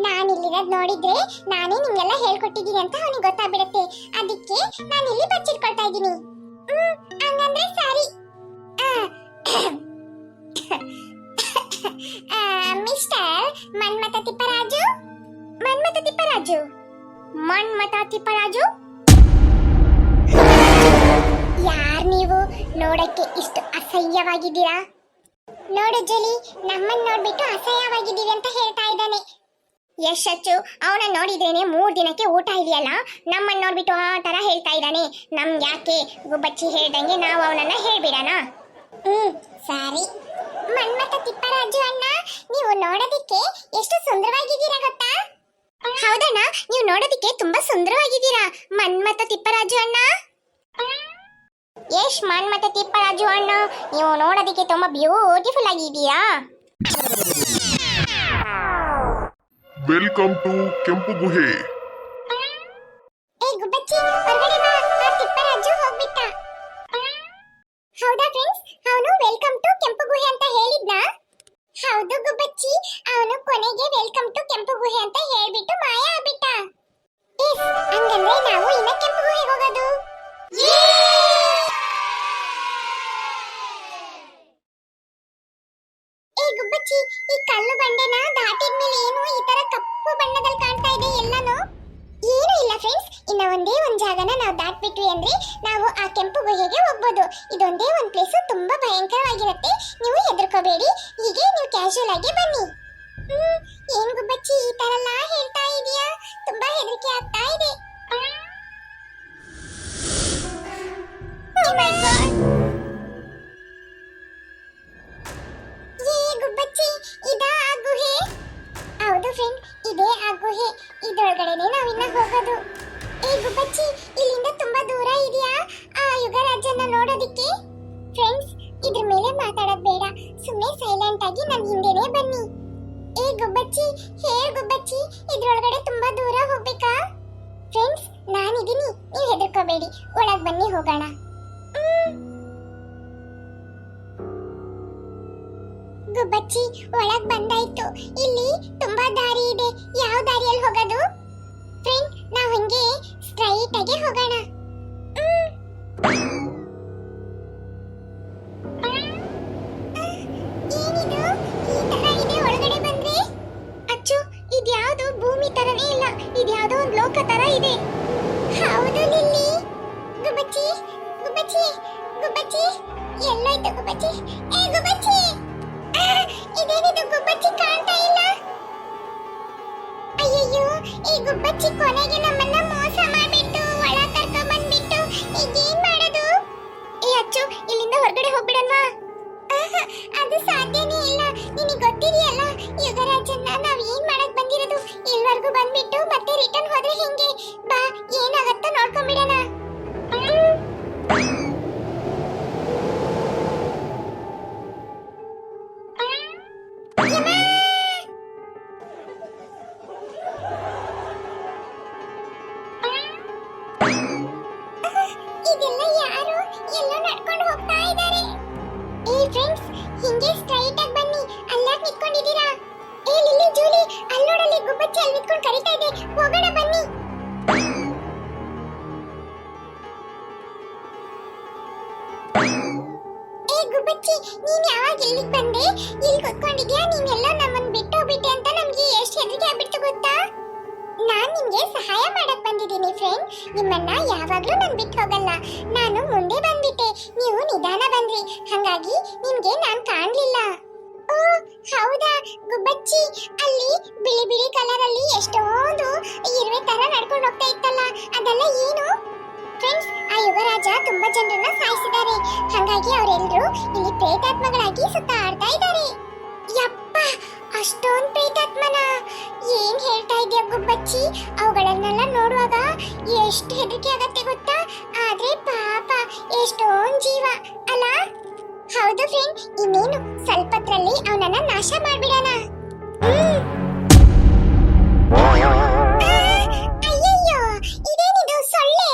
ನಾನಿಲ್ಲಿರೋದ್ ನೋಡಿದ್ರೆ ನಾನೇ ನಿಮ್ಗೆಲ್ಲ ಹೇಳ್ಕೊಟ್ಟಿದ್ದೀನಿ ಅಂತ ಅವನಿಗೆ ಗೊತ್ತಾಗ್ಬಿಡುತ್ತೆ. ಅದಕ್ಕೆ ನಾನಿಲ್ಲಿ ಬಚ್ಚಿಟ್ಕೊಳ್ತಾ ಇದ್ದೀನಿ. ಹಂಗಂದ್ರೆ ಸರಿ. ಮಿಸ್ಟರ್ ಮನ್ಮಥ ತಿಪ್ಪರಾಜು. ಯಾರ್ ನೀವು? ನೋಡಕ್ಕೆ ಇಷ್ಟು ಅಸಹ್ಯವಾಗಿದ್ದೀರಾ? ನೋಡು ಜಲಿ, ನಮ್ಮನ್ನ ನೋಡ್ಬಿಟ್ಟು ಅಸಹ್ಯವಾಗಿದ್ದೀವಿ ಅಂತ ಹೇಳ್ತಾ ಇದ್ದಾನೆ. ಯಶಚ್ಚು, ಅವನ ನೋಡಿದ್ರೇನೆ 3 ದಿನಕ್ಕೆ ಊಟ ಇದೆಯಲ್ಲ, ನಮ್ಮನ್ನ ನೋಡ್ಬಿಟ್ಟು ಆ ತರ ಹೇಳ್ತಾ ಇದ್ದಾನೆ. ನಮ್ಗೆ ಯಾಕೆ ಗುಬ್ಬಚ್ಚಿ ಹೇಳ್ದಂಗೆ ನಾವು ಅವನನ್ನ ಹೇಳ್ಬಿಡೋಣ. ಸರಿ. ಮನ್ಮಥ ತಿಪ್ಪರಾಜು ಅಣ್ಣ, ನೀವು ನೋಡೋದಿಕ್ಕೆ ಎಷ್ಟು ಸುಂದರವಾಗಿದ್ದೀರಾ ಗೊತ್ತಾ? ಹೌದಣ್ಣ, ನೀವು ನೋಡೋದಿಕ್ಕೆ ತುಂಬಾ ಸುಂದರವಾಗಿದ್ದೀರಾ ಮನ್ಮಥ ತಿಪ್ಪರಾಜು ಅಣ್ಣ. ಯಶ್, ಮನ್ಮಥ ತಿಪ್ಪರಾಜು ಅಣ್ಣ, ನೀವು ನೋಡೋದಿಕ್ಕೆ ತುಂಬಾ ಬ್ಯೂಟಿಫುಲ್ ಆಗಿದ್ದೀರಾ. ವೆಲ್ಕಮ್ ಟು ಕೆಂಪು ಗುಹೆ. ಏ ಗುಬ್ಬಚ್ಚಿ, ಹೊರಗಡೆ ಬಾ. ಆ ತಿಪ್ಪರಾಜು ಹೋಗ್ಬಿಟ್ಟ. ಹೌದಾ ಫ್ರೆಂಡ್ಸ್, ಅವನು ವೆಲ್ಕಮ್ ಟು ಕೆಂಪು ಗುಹೆ ಅಂತ ಹೇಳಿದ್ನಾ? ಹೌದು ಗುಬ್ಬಚ್ಚಿ, ಅವನು ಕೊನೆಗೆ ವೆಲ್ಕಮ್ ಟು ಕೆಂಪು ಗುಹೆ ಅಂತ ಹೇಳ್ಬಿಟ್ಟು ಮಾಯ ಆಗ್ಬಿಟ್ಟ. ಹಂಗಂದ್ರೆ ನಾವು ಇನ್ನ ಕೆಂಪು ಗುಹೆಗೆ ಹೋಗೋದು. ಏ ಗುಬ್ಬಚ್ಚಿ, ಈ ಕಲ್ಲು ಬಂಡೆನ ದಾಟಿದ್ಮೇಲೆ ಏನು ಈ ತರ ಕಪ್ಪು ಬಣ್ಣದಲ್ಲಿ ಕಾಣ್ತಾ ಇದೆ ಎಲ್ಲಾನು? ಏನೂ ಇಲ್ಲ ಫ್ರೆಂಡ್ಸ್, ಇನ್ನ ಒಂದೇ ಒಂದ್ ಜಾಗನ ನಾವು ದಾಟ್ಬಿಟ್ವಿ ಅಂದ್ರೆ ನಾವು ಆ ಕೆಂಪು ಗುಹೆಗೆ ಹೋಗ್ಬೋದು. ಇದೊಂದೇ ಒಂದ್ ಪ್ಲೇಸ್ ತುಂಬಾ ಭಯಂಕರವಾಗಿರುತ್ತೆ. ನೀವು ಹೆದರ್ಕೋಬೇಡಿ, ಹೀಗೆ ನೀವು ಕ್ಯಾಶುಯಲ್ ಆಗಿ ಬನ್ನಿ. ಏನ್ ಗುಬ್ಬಚ್ಚಿ ಈ ತರ ಎಲ್ಲ ಹೇಳ್ತಾ ಇದೀಯಾ? ತುಂಬಾ ಹೆದರಿಕೆ ಆಗ್ತಾ ಇದೆ. Oh my God. ಗುಬ್ಬಚ್ಚಿ, ಇದಾ ಆ ಗುಹೆ? ಹೌದು ಫ್ರೆಂಡ್, ಇದೇ ಆ ಗುಹೆ. ಇದರೊಳಗಡೆನೆ ನಾವಿನ್ನ ಹೋಗೋದು. ಏ ಗುಬ್ಬಚ್ಚಿ, ಇಲ್ಲಿಂದ ತುಂಬಾ ದೂರ ಇದೆಯಾ ಆ ಯುಗರಾಜನ ನೋಡೋದಿಕ್ಕೆ? ಫ್ರೆಂಡ್ಸ್, ಇದ್ರ ಮೇಲೆ ಮಾತಾಡೋದ್ ಬೇಡ, ಸುಮ್ಮನೆ ಸೈಲೆಂಟ್ ಆಗಿ ನನ್ನ ಹಿಂದೆನೆ ಬನ್ನಿ. ಏ ಗುಬ್ಬಚ್ಚಿ, ಗುಬ್ಬಚ್ಚಿ, ಇದ್ರೊಳಗಡೆ ತುಂಬಾ ದೂರ ಹೋಗ್ಬೇಕಾ? ಫ್ರೆಂಡ್ಸ್, ನಾನಿದ್ದೀನಿ, ನೀವು ಹೆದರ್ಕೋಬೇಡಿ, ಒಳಗ್ ಬನ್ನಿ ಹೋಗೋಣ. ಗುಬ್ಬಚ್ಚಿ, ಒಳಗ್ ಬಂದಾಯ್ತು. ಇಲ್ಲಿ ತುಂಬಾ ದಾರಿ ಇದೆ. ಯಾವ ದಾರಿಯಲ್ಲಿ ಹೋಗೋದು? ಫ್ರೆಂಡ್, ನಾವು ಹಂಗೆ ಸ್ಟ್ರೈಟ್ ಆಗಿ ಹೋಗೋಣ. ಏನಿದು ಈ ತರ ಇದೆ? ಒಳಗಡೆ ಬಂದ್ರೆ ಅಚ್ಚು, ಇದ್ಯಾವುದು ಭೂಮಿ ತರನೇ ಇಲ್ಲ, ಇದ್ಯಾವುದೋ ಒಂದು ಲೋಕ ತರ ಇದೆ. ಹೌದು ಲಿಲ್ಲಿ. ಗುಬ್ಬಚ್ಚಿ, ಗುಬ್ಬಚ್ಚಿ, ಗುಬ್ಬಚ್ಚಿ, ಎಲ್ಲೋಯ್ತು ಗುಬ್ಬಚ್ಚಿ? ಏ ಗುಬ್ಬಚ್ಚಿ, ಇದೇನಿದು? ಗುಬ್ಬಚ್ಚಿ ಕಾಣ್ತಾ ಇಲ್ಲ. ಅಯ್ಯಯ್ಯೋ, ಈ ಗುಬ್ಬಚ್ಚಿ ಕೊನೆಗೆ ನಮ್ಮನ್ನ ಮೋಸ ಮಾಡ್ಬಿಟ್ಟು ಒಳಗ್ ಕರ್ಕೊಂಡ್ ಬಂದ್ಬಿಟ್ಟು ಈಗೇನ್ ಮಾಡೋದು? ಏ ಅಚ್ಚು, ಇಲ್ಲಿಂದ ಹೊರಗಡೆ ಹೋಗ್ಬಿಡನ್ವಾ? ಅದು ಸಾಧ್ಯನೇ ಇಲ್ಲ. ನಿನಗೆ ಗೊತ್ತಿದೆಯಲ್ಲ, ಯುಗರಾಜನ್ನ ನಾವ್ ಏನ್ ಮಾಡಕ್ ಬಂದಿರೋದು. ಇಲ್ವರೆಗೂ ಬಂದ್ಬಿಟ್ಟು ಮತ್ತೆ ರಿಟರ್ನ್ ಹೋದ್ರೆ ಹೆಂಗೆ? ಬಾ, ಏನಾಗತ್ತೋ ನೋಡ್ಕೊಂಡ್ಬಿಡೋಣ. ಇದೆಲ್ಲ ಯಾರು? ಎಲ್ಲೋ ನಡ್ಕೊಂಡು ಹೋಗ್ತಾ ಇದ್ದಾರೆ. ಏ ಫ್ರೆಂಡ್ಸ್, ಹಿಂಗೆ ಸ್ಟ್ರೈಟ್ ಆಗಿ ಬನ್ನಿ. ಅಲ್ಲಾಕ್ ನಿಂತ್ಕೊಂಡಿದ್ದೀರಾ? ಏ ಲಿಲ್ಲಿ, ಜೂಲಿ, ಅಲ್ಲಿ ನೋಡಲ್ಲಿ ಗುಬ್ಬಚ್ಚಿ ಅಲ್ಲಿ ನಿಂತ್ಕೊಂಡು ಕರೀತಾ ಇದೆ. ಹೋಗೋಣ ಬನ್ನಿ. ಗುಬ್ಬಚ್ಚಿ ನೀನ್ ಯಾವಾಗ ಇಲ್ಲಿಗೆ ಬಂದೆ? ಇಲ್ಲಿ ಕೂತ್ಕೊಂಡಿದ್ಯಾ? ನೀನೆಲ್ಲ ನಮ್ಮನ್ನ ಬಿಟ್ಟು ಹೋಗ್ಬಿಟ್ಟೆ ಅಂತ ನಮ್ಗೆ ಎಷ್ಟು ಹೆದರಿಕೆ ಆಗ್ಬಿಡ್ತು ಗೊತ್ತಾ? ನಾನ್ ನಿಮ್ಗೆ ಸಹಾಯ ಮಾಡಕ್ ಬಂದಿದ್ದೀನಿ ಫ್ರೆಂಡ್. ನಿಮ್ಮನ್ನ ಯಾವಾಗ್ಲೂ ನಾನ್ ಬಿಟ್ಟು ಹೋಗಲ್ಲ. ನಾನು ಮುಂದೆ ಬಂದ್ಬಿಟ್ಟೆ, ನೀವು ನಿಧಾನ ಬಂದ್ರಿ, ಹಾಗಾಗಿ ನಿಮ್ಗೆ ನಾನ್ ಕಾಣ್ಲಿಲ್ಲ. ಓ ಹೌದಾ ಗುಬ್ಬಚ್ಚಿ, ಅಲ್ಲಿ ಬಿಳಿ ಬಿಳಿ ಕಲರ್ ಅಲ್ಲಿ ಎಷ್ಟೊಂದು ಇರುವೆ ತರ ನಡ್ಕೊಂಡು ಹೋಗ್ತಾ ಇತ್ತಲ್ಲ, ಅದೆಲ್ಲ ಏನು? ಫ್ರೆಂಡ್ಸ್, ಆ ಯುವರಾಜ ತುಂಬಾ ಜನರನ್ನ ಸಾಯಿಸಿದ್ದಾರೆ, ಹಾಗಾಗಿ ಅವರೆಲ್ಲರೂ ಇಲ್ಲಿ ಪ್ರೇತಾತ್ಮಗಳಾಗಿ ಸುತ್ತಾಡ್ತಾ ಇದ್ದಾರೆ. ಯಪ್ಪ, ಅಷ್ಟೊಂದ್ ಪ್ರೇತಾತ್ಮನ? ಏನ್ ಹೇಳ್ತಾ ಇದೆಯಾ ಗುಬ್ಬಚ್ಚಿ? ಅವುಗಳನ್ನೆಲ್ಲ ನೋಡುವಾಗ ಎಷ್ಟು ಹೆದರಿಕೆ ಆಗತ್ತೆ ಗೊತ್ತಾ? ಆದ್ರೆ ಪಾಪ ಎಷ್ಟೊಂದ್ ಜೀವ ಅಲ್ಲ? ಹೌದು ಫ್ರೆಂಡ್, ಇನ್ನೇನು ಸ್ವಲ್ಪತ್ರಲ್ಲಿ ಅವನನ್ನ ನಾಶ ಮಾಡ್ಬಿಡೋಣ. ಅಯ್ಯಯ್ಯೋ, ಇದೇನಿದು ಸೊಳ್ಳೆ?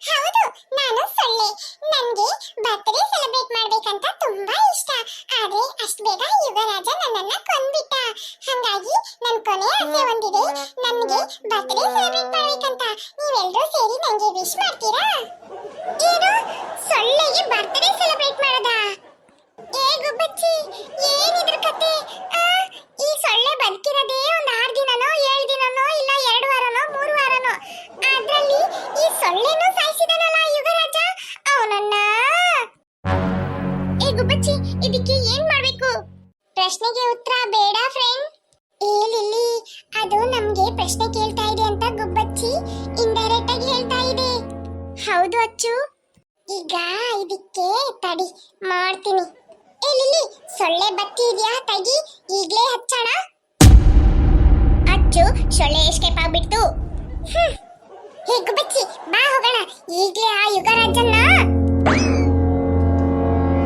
ಹೌದು, ನಾನು ಸೊಳ್ಳೆ. ನನ್ಗೆ ಬರ್ತ್ಡೇ ಸೆಲೆಬ್ರೇಟ್ ಮಾಡ್ಬೇಕಂತ ತುಂಬಾ ಇಷ್ಟ. ಆದ್ರೆ ಅಷ್ಟ್ ಬೇಗ ಯುವರಾಜ ನನ್ನನ್ನ ಕೊಂದ್ಬಿಟ್ಟ, ಹಾಗಾಗಿ ನನ್ ಕೊನೆ ಆಸೆ ಒಂದಿದೆ, ನನ್ಗೆ ಬರ್ತ್ಡೇ ಸೆಲೆಬ್ರೇಟ್ ಮಾಡ್ಬೇಕಂತ. ನೀವೆಲ್ಲರೂ ಸೇರಿ ನಂಗೆ ವಿಶ್ ಮಾಡ್ತೀರಾ? ಏನು, ಸೊಳ್ಳೆಗೆ ಬರ್ತ್ಡೇ ಸೆಲೆಬ್ರೇಟ್ ಮಾಡೋದಾ? ಏ ಗುಬ್ಬಚ್ಚಿ, ಏನಿದ್ರ ಕತೆ? ಈ ಸೊಳ್ಳೆ ಬದುಕಿರೋದೇ ಒಂದ್ 6 ದಿನನೋ 7 ದಿನನೋ ಇಲ್ಲ 2 ವಾರನೋ 3 ವಾರನೋ, ಅದ್ರಲ್ಲಿ ಈ ಸೊಳ್ಳೆನೂ ಸಾಯಿಸಿದನಲ್ಲ ಯುವರಾಜ, ಅವನನ್ನ. ಏ ಗುಬ್ಬಚ್ಚಿ, ಇದಕ್ಕೆ ಏನ್ ಮಾಡ್ಬೇಕು? ಪ್ರಶ್ನೆಗೆ ಉತ್ತರ ಬೇಡ ಫ್ರೆಂಡ್. ಏ ಲಿಲ್ಲಿ, ಅದು ನಮ್ಗೆ ಪ್ರಶ್ನೆ ಕೇಳ್ತಾ ಇದೆ ಅಂತ ಗುಬ್ಬಚ್ಚಿ ಇಂಡೈರೆಕ್ಟ್ ಆಗಿ ಹೇಳ್ತಾ ಇದೆ. ಹೌದು ಅಚ್ಚು. ಈಗ ಇದಕ್ಕೆ ತಡಿ ಮಾಡ್ತೀನಿ. ಏ ಲಿಲ್ಲಿ, ಸೊಳ್ಳೆ ಬತ್ತಿ ಇದೆಯಾ? ತೆಗಿ, ಈಗ್ಲೇ ಹಚ್ಚೋಣ. ಅಚ್ಚು, ಸೊಳ್ಳೆ ಎಸ್ಕೇಪ್ ಆಗ್ಬಿಡ್ತು. ಹೇ ಗುಬ್ಬಚ್ಚಿ, ಬಾ ಹೋಗೋಣ ಈಗ್ಲೇ ಆ ಯುಗರಾಜನ್ನ.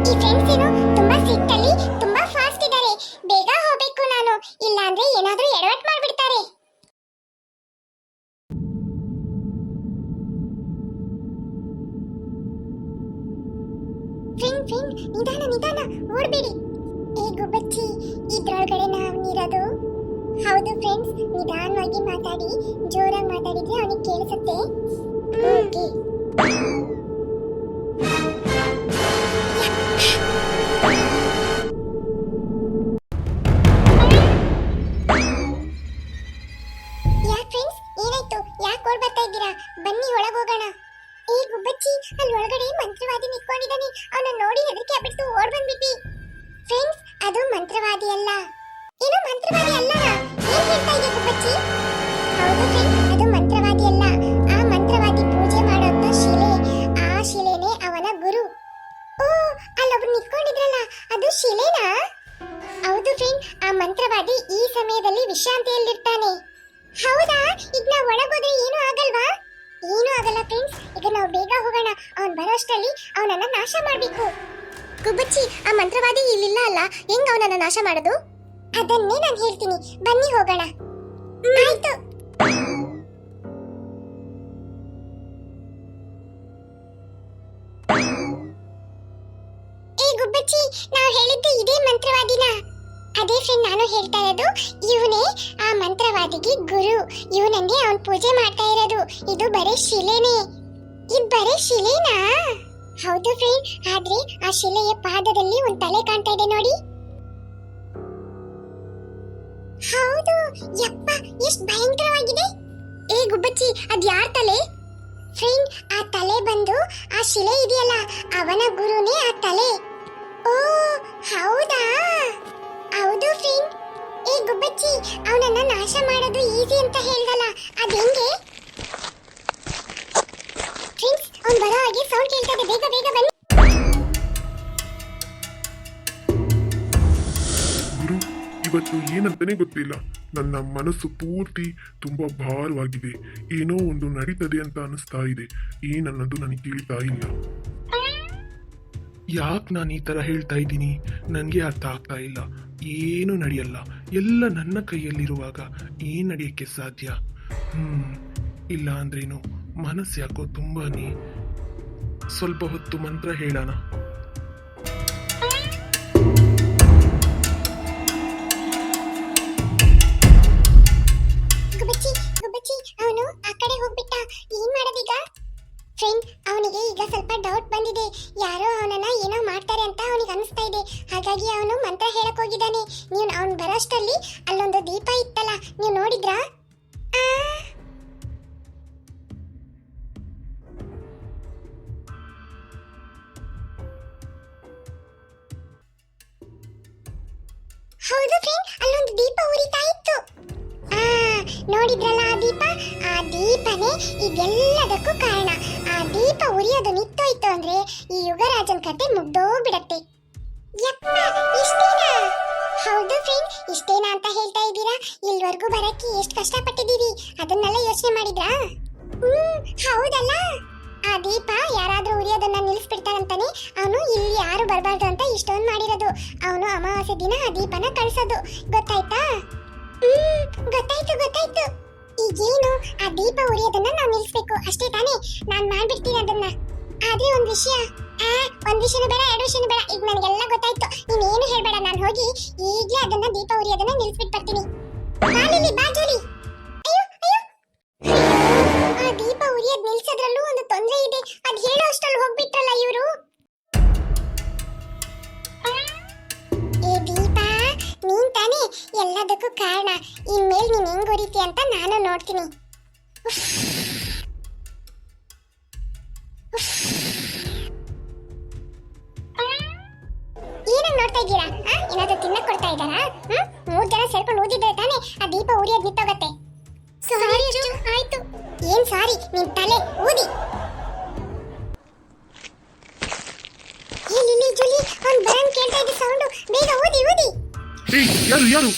ಈ ಫ್ರೆಂಡ್ಸ್ ಏನು ತುಂಬಾ ಸಿಟ್ ಅಲ್ಲಿ ತುಂಬಾ ಫಾಸ್ಟ್ ಇದ್ದಾರೆ, ಬೇಗ ಹೋಗ್ಬೇಕು ನಾನು, ಇಲ್ಲಾಂದ್ರೆ ಏನಾದ್ರೂ ಎಡವಟ್ ಮಾಡ್ಬಿಡ್ತಾರೆ. ಫ್ರೆಂಡ್ ಫ್ರೆಂಡ್, ನಿಧಾನ ನಿಧಾನ, ಓಡ್ಬೇಡಿ. ಏ ಗುಬ್ಬಚ್ಚಿ, ಇದ್ರೊಳಗಡೆ ನಾವಿರೋದು? ಹೌದು ಫ್ರೆಂಡ್ಸ್, ನಿಧಾನವಾಗಿ ಮಾತಾಡಿ, ಜೋರಾಗಿ ಮಾತಾಡಿದ್ರೆ ಅವನಿಗೆ ಕೇಳಿಸುತ್ತೆ. ಓಕೆ. ಯಾಕೆ ಫ್ರೆಂಡ್ಸ್, ಏನಾಯ್ತು? ಯಾಕೆ ಓಡ್ ಬರ್ತಾ ಇದ್ದೀರಾ? ಬನ್ನಿ ಒಳಗೆ ಹೋಗೋಣ. ಏ ಗುಬ್ಬಚ್ಚಿ, ಅಲ್ಲಿ ಒಳಗಡೆ ಮಂತ್ರವಾದಿ ನಿಂತ್ಕೊಂಡಿದ್ದಾನೆ, ಅವನ ನೋಡಿ ಹೆದರಿಕೆ ಆಗ್ಬಿಟ್ಟು ಓಡ್ ಬಂದ್ಬಿಟ್ಟಿ. ಫ್ರೆಂಡ್ಸ್, ಅದು ಮಂತ್ರವಾದಿ ಅಲ್ಲ. ಏನು ಮಂತ್ರವಾದಿ ಅಲ್ಲ? ಏನ್ ಹೇಳ್ತಾ ಇದೆಯಾ ಗುಬ್ಬಚ್ಚಿ? ಹೌದು ಫ್ರೆಂಡ್ಸ್, ಅದು ಮಂತ್ರವಾದಿ ಅಲ್ಲ. ಆ ಮಂತ್ರವಾದಿ ಪೂಜೆ ಮಾಡೋಂತ ಶಿಲೆ, ಆ ಶಿಲೆನೇ ಅವನ ಗುರು. ಓ, ಅಲ್ಲೊಬ್ರು ನಿಂತ್ಕೊಂಡಿದ್ರಲ್ಲ, ಅದು ಶಿಲೆನಾ? ಹೌದು ಫ್ರೆಂಡ್, ಆ ಮಂತ್ರವಾದಿ ಈ ಸಮಯದಲ್ಲಿ ವಿಶ್ರಾಂತಿಯಲ್ಲಿರ್ತಾನೆ. ಹೌದಾ? ಈಗ ನಾವು ಒಳಗೋದ್ರೆ ಏನು ಆಗಲ್ವಾ? ಏನೂ ಆಗಲ್ಲ ಫ್ರೆಂಡ್ಸ್, ಈಗ ನಾವು ಬೇಗ ಹೋಗೋಣ. ಅವನ್ ಬರೋಷ್ಟರಲ್ಲಿ ಅವನನ್ನ ನಾಶ ಮಾಡ್ಬೇಕು. ಗುಬ್ಬಚ್ಚಿ, ಆ ಮಂತ್ರವಾದಿ ಇಲ್ಲಿಲ್ಲ ಅಲ್ಲ, ಹೆಂಗ್ ಅವನನ್ನ ನಾಶ ಮಾಡೋದು? ಅದನ್ನೇ ನಾನು ಹೇಳ್ತೀನಿ, ಬನ್ನಿ ಹೋಗೋಣ. ಆಯ್ತು. ಏ ಗುಬ್ಬಚ್ಚಿ, ನಾವು ಹೇಳಿದ್ದು ಇದೇ ಮಂತ್ರವಾದಿನ? ಅದೇ ಫ್ರೆಂಡ್, ನಾನು ಹೇಳ್ತಾ ಇರೋದು ಇವನೇ ಆ ಮಂತ್ರವಾದಿಗೆ ಗುರು. ಇವನನ್ನೇ ಅವನ್ ಪೂಜೆ ಮಾಡ್ತಾ ಇರೋದು. ಇದು ಬರೀ ಶಿಲೆನೇ. ಇದು ಬರೀ ಶಿಲೆನಾ? ಹೌದು ಫ್ರೆಂಡ್, ಆದ್ರೆ ಆ ಶಿಲೆಯ ಪಾದದಲ್ಲಿ ಒಂದ್ ತಲೆ ಕಾಣ್ತಾ ಇದೆ ನೋಡಿ. ಹೌದು, ಯಪ್ಪ, ಎಷ್ಟು ಭಯಂಕರವಾಗಿದೆ. ಏ ಗುಬ್ಬಚ್ಚಿ, ಅದ್ ಯಾರ್ ತಲೆ? ಫ್ರೆಂಡ್, ಆ ತಲೆ ಬಂದು ಆ ಶಿಲೆ ಇದೆಯಲ್ಲ, ಅವನ ಗುರುನೇ ಆ ತಲೆ. ಓ ಹೌದಾ? ಹೌದು ಫ್ರೆಂಡ್. ಏ ಗುಬ್ಬಚ್ಚಿ, ಅವನನ್ನ ನಾಶ ಮಾಡೋದು ಈಸಿ ಅಂತ ಹೇಳ್ದಲ್ಲ, ಅದೇಂಗೆ? ಫ್ರೆಂಡ್ಸ್, ಅವ್ನು ಬರೋ ಹಾಗೆ ಸೌಂಡ್ ಕೇಳ್ತಾ ಇದೆ, ಬೇಗ ಬೇಗ ಬನ್ನಿ. ಗುರು, ಇವತ್ತು ಏನಂತಾನೆ ಗೊತ್ತಿಲ್ಲ, ನನ್ನ ಮನಸ್ಸು ಪೂರ್ತಿ ತುಂಬಾ ಭಾರವಾಗಿದೆ. ಏನೋ ಒಂದು ನಡೀತದೆ ಅಂತ ಅನಿಸ್ತಾ ಇದೆ, ಏನನ್ನೋದು ನನಗೆ ತಿಳಿತಾ ಇಲ್ಲ. ಯಾಕೆ ನಾನು ಈ ಥರ ಹೇಳ್ತಾ ಇದ್ದೀನಿ ನನಗೆ ಅರ್ಥ ಆಗ್ತಾ ಇಲ್ಲ. ಏನು ನಡೆಯಲ್ಲ, ಎಲ್ಲ ನನ್ನ ಕೈಯಲ್ಲಿರುವಾಗ ಏನು ನಡೆಯೋಕ್ಕೆ ಸಾಧ್ಯ? ಇಲ್ಲ ಅಂದ್ರೇನು, ಮನಸ್ಸು ಯಾಕೋ ತುಂಬಾನೇ. ಸ್ವಲ್ಪ ಹೊತ್ತು ಮಂತ್ರ ಹೇಳೋಣ. ಗುಬ್ಬಚ್ಚಿ, ಅವನು ಆ ಕಡೆ ಹೋಗ್ಬಿಟ್ಟ. ಏನ್ ಮಾಡೋದೀಗ? ಫ್ರೆಂಡ್, ಅವನಿಗೆ ಈಗ ಸ್ವಲ್ಪ ಡೌಟ್ ಬಂದಿದೆ, ಯಾರೋ ಅವನನ್ನ ಏನೋ ಮಾಡ್ತಾರೆ ಅಂತ ಅವನಿಗೆ ಅನಿಸ್ತಾ ಹೌದು ಫ್ರೆಂಡ್, ಅಲ್ಲೊಂದು ದೀಪ ಉರಿತಾ ಇತ್ತು. ಆ ನೋಡಿದ್ರಲ್ಲ ಆ ದೀಪ? ಆ ದೀಪನೇ ಇದೆಲ್ಲದಕ್ಕೂ ಕಾರಣ. ಆ ದೀಪ ಉರಿಯೋದು ನಿಂತೋಯ್ತು ಅಂದ್ರೆ ಈ ಯುಗರಾಜನ್ ಕತೆ ಮುಗ್ದೋಗ್ಬಿಡತ್ತೆ. ಯಪ್ಪ, ಇಷ್ಟೇನಾ? ಹೌದು ಫ್ರೆಂಡ್, ಇಷ್ಟೇನಾ ಅಂತ ಹೇಳ್ತಾ ಇದ್ದೀರಾ? ಇಲ್ವರೆಗೂ ಬರಕ್ಕೆ ಎಷ್ಟು ಕಷ್ಟಪಟ್ಟಿದ್ದೀವಿ, ಅದನ್ನೆಲ್ಲ ಯೋಚನೆ ಮಾಡಿದ್ರಾ? ಹೌದಲ್ಲ. ಆ ದೀಪ ಯಾರಾದ್ರೂ ಉರಿಯೋದನ್ನ ನಿಲ್ಲಿಸ್ಬಿಡ್ತಾರಂತಾನೆ ಅವನು ಇಲ್ಲಿ ಯಾರು ಬರಬಾರ್ದು ಅಂತ ಇಷ್ಟೊಂದು ಮಾಡಿರೋದು. ಅವನು ಅಮಾವಾಸ್ಯೆ ದಿನ ಆ ದೀಪನ ಕಳಿಸೋದು, ಗೊತ್ತಾಯ್ತಾ? ಗೊತ್ತಾಯ್ತು. ಈಗೇನು ಆ ದೀಪ ಉರಿಯೋದನ್ನ ನಾವು ನಿಲ್ಲಿಸ್ಬೇಕು ಅಷ್ಟೇ ತಾನೇ? ನಾನ್ ಮಾಡ್ಬಿಡ್ತೀನಿ ಅದನ್ನ. ಆದ್ರೆ ಒಂದ್ ವಿಷಯನೂ ಬೇಡ, ಎರಡು ವಿಷಯನೂ ಬೇಡ. ಈಗ ನನಗೆಲ್ಲ ಗೊತ್ತಾಯ್ತು, ನೀನೇನು ಹೇಳ್ಬೇಡ. ನಾನು ಹೋಗಿ ಈಗ್ಲೇ ಅದನ್ನ ದೀಪ ಉರಿಯೋದನ್ನ ನಿಲ್ಲಿಸ್ಬಿಟ್ಟು ಬರ್ತೀನಿ. ಬಾ ಜೋಲಿ. ಅಯ್ಯೋ ಆ ದೀಪ ಉರಿಯೋದ್ ನಿಲ್ಸೋದ್ರಲ್ಲೂ ಒಂದು ತೊಂದ್ರೆ ಇದೆ. ಅದ್ ಹೇಳೋ ಅಷ್ಟ್ರಲ್ಲಿ ಹೋಗ್ಬಿಟ್ರಲ್ಲ ಇವರು. ಏ ದೀಪ, ನೀನ್ ತಾನೇ ಎಲ್ಲದಕ್ಕೂ ಕಾರಣ. ಇನ್ಮೇಲೆ ನೀನ್ ಹೆಂಗ್ ಉರಿತಿ ಅಂತ ನಾನು ನೋಡ್ತೀನಿ. ಏನಂಗ್ ನೋಡ್ತಾ ಇದ್ದೀರಾ? ಏನಾದ್ರೂ ತಿನ್ನಕ್ ಕೊಡ್ತಾ ಇದ್ದಾರಾ? 3 ಜನ ಸೇರ್ಕೊಂಡು ಊದಿದ್ರೆ ತಾನೇ ಆ ದೀಪ ಉರಿಯೋದ್ ನಿಂತೋಗತ್ತೆ. ಸಾರಿ ಅಚ್ಚು, ಆಯ್ತು. ಏನ್ ಸಾರಿ? ನಿನ್ ತಲೆ ಊದಿ. ಲಿಲ್ಲಿ ಜೋಲಿ, ಅವ್ನ್ ಬರಂಗ್ ಕೇಳ್ತಾ ಇದ್ದ ಸೌಂಡು. ಬೇಗ ಊದಿ. ಏಯ್, ಯಾರು?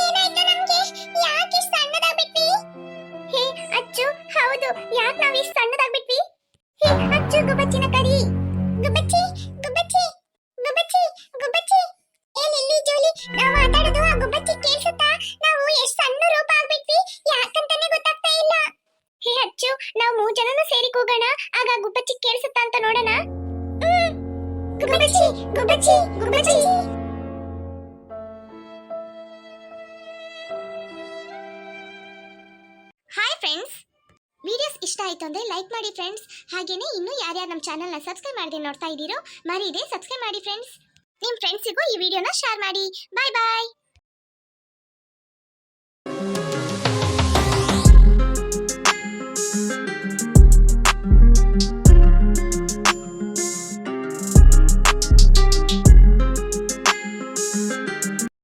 ಏನಾಯ್ತು ನಮ್ಗೆ? ಯಾಕೆ ಸಣ್ಣದಾಗ್ಬಿಟ್ವಿ? ಹೇ ಅಚ್ಚು, ಹೌದು, ಯಾಕೆ ನಾವ್ ಇಷ್ಟು ಸಣ್ಣದಾಗ್ಬಿಟ್ವಿ? ಹೇ ಅಚ್ಚು, ಗುಬ್ಬಚ್ಚಿನ ಕರಿ. ಗುಬ್ಬಚ್ಚಿ. ಏ ಲಿಲ್ಲಿ ಜೋಲಿ, ನಾವು ಮಾತಾಡೋದು ಆ ಗುಬ್ಬಚ್ಚಿ ಕೇಳಿಸುತ್ತಾ? ನಾವು ಎಷ್ಟು ಸಣ್ಣ ರೂಪ ಆಗ್ಬಿಟ್ವಿ, ಯಾಕಂತಾನೆ ಗೊತ್ತಾಗ್ತಾ ಇಲ್ಲ. ಹೇ ಅಚ್ಚು, ನಾವು 3 ಜನನು ಸೇರಿ ಕೂಗೋಣ, ಆಗ ಗುಬ್ಬಚ್ಚಿ ಕೇಳಿಸುತ್ತಾ ಅಂತ ನೋಡೋಣ. ಗುಬ್ಬಚ್ಚಿ. ಹಾಯ್ ಫ್ರೆಂಡ್ಸ್, ವಿಡಿಯೋಸ್ ಇಷ್ಟ ಆಯ್ತು ಅಂದ್ರೆ ಲೈಕ್ ಮಾಡಿ ಫ್ರೆಂಡ್ಸ್. ಹಾಗೇನೇ ಇನ್ನೂ ಯಾರ್ಯಾರು ನಮ್ಮ ಚಾನಲ್ನ ಸಬ್ಸ್ಕ್ರೈಬ್ ಮಾಡದೆ ನೋಡ್ತಾ ಇದ್ದೀರೋ ಮರೀದೆ ಸಬ್ಸ್ಕ್ರೈಬ್ ಮಾಡಿ ಫ್ರೆಂಡ್ಸ್. ನಿಮ್ಮ ಫ್ರೆಂಡ್ಸಿಗೂ ಈ ವಿಡಿಯೋನ ಶೇರ್ ಮಾಡಿ. ಬಾಯ್.